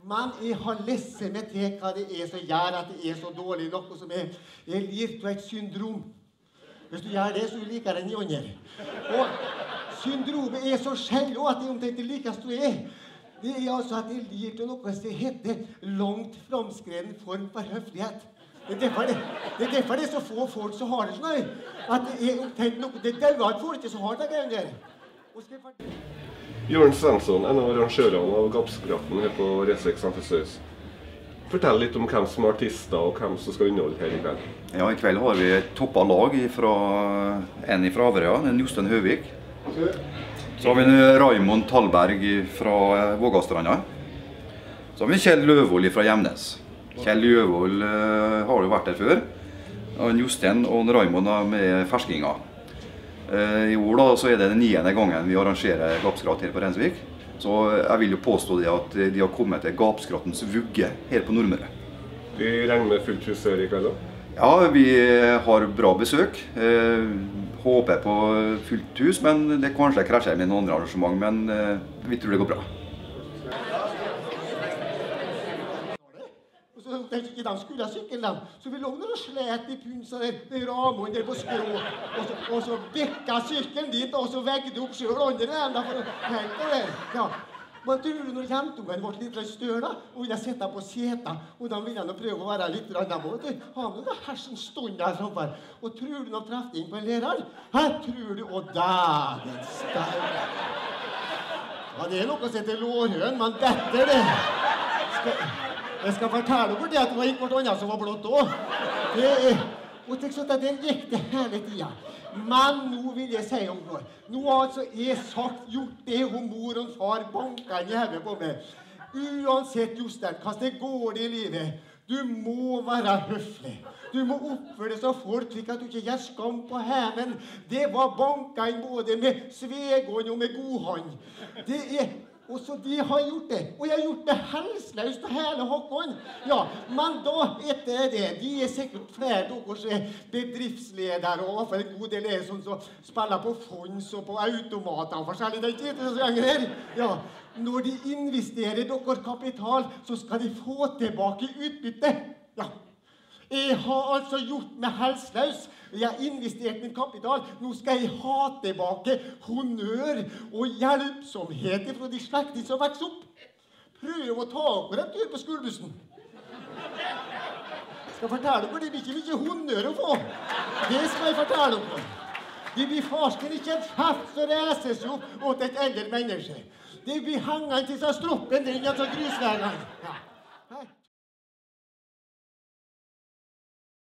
Men jeg har lest meg til hva det som gjør at det så dårlig, noe som lir til et syndrom. Hvis du gjør det, så liker den i ånder. Og syndromet så skjellig at det omtrent det likeste du Det altså at det lir til noe som heter langt framskreden form for høflighet. Det derfor det så få folk som har det sånn, at det omtrent noe, det døde at folk som har det greiene der. Jørn Svensson, en av arrangørene av Gapspraten her på Resvik Samfunnshus. Fortell litt om hvem som er artister og hvem som skal underholde her i kveld. Ja, i kveld har vi et toppet lag en fra Averøya, en Jostein Høvik. Så har vi en Raimond Tallberg fra Vågastranda. Så har vi Kjell Løvold fra Gjemnes. Kjell Løvold har jo vært der før. Og Jostein og Raimond med ferskinger. I år da, så det den 9. gangen vi arrangerer Gapskratt her på Rensvik. Så jeg vil jo påstå det at de har kommet til Gapskrattens vugge her på Nordmøre. Vi regner med fullt hus her i kveld da? Ja, vi har bra besøk. Håper på fullt hus, men det kanskje krasjer med noen andre arrangement, men vi tror det går bra. I de skulle sykle dem, så vi lå når de slet i punsa der, med ramon der på skrå, og så bekka syklen dit, og så veggde opp selv andre enda for å henge der. Ja. Men tror du når jentungen ble litt større da, og ville sette på seta, og da ville han prøve å være litt random, og ha med det hersen stund der framfor. Og tror du når trefte inn på en lærer? Her tror du, og dagens stein. Ja, det noe som heter lårhøn, men dette det. Jeg skal fortelle hvor det at det var ikke annet som var blått også. Og tenk sånn at det gikk det hele tiden. Men nå vil jeg si om det. Nå har altså jeg gjort det hun mor og far banket i hodet på meg. Uansett, Jostein, hva det går i livet, du må være høflig. Du må oppføre deg så folk slik at du ikke gjør skam på hemen. Det var banket inn både med svegånd og med godhånd. Og så de har gjort det, og jeg har gjort det helsløst til hele Håkon. Ja, men da etter det, de sikkert flere dere som bedriftsledere, og i hvert fall en god del som spiller på fonds og på automater og forskjellig, det ikke så lenge her. Ja, når de investerer dere kapital, så skal de få tilbake utbytte. Ja. Jeg har altså gjort meg helsløs. Jeg har investert min kapital. Nå skal jeg ha tilbake honnør og hjelpsomhet fra de slekter som vokser opp. Prøv å ta opp en tur på skolebussen. Jeg skal fortelle dere, det blir ikke mye honnør å få. Det skal jeg fortelle dere. De blir farsken ikke en fett som reiser seg opp mot et eldre menneske. De blir hengende til seg stroppen, den grusvegene. Ja.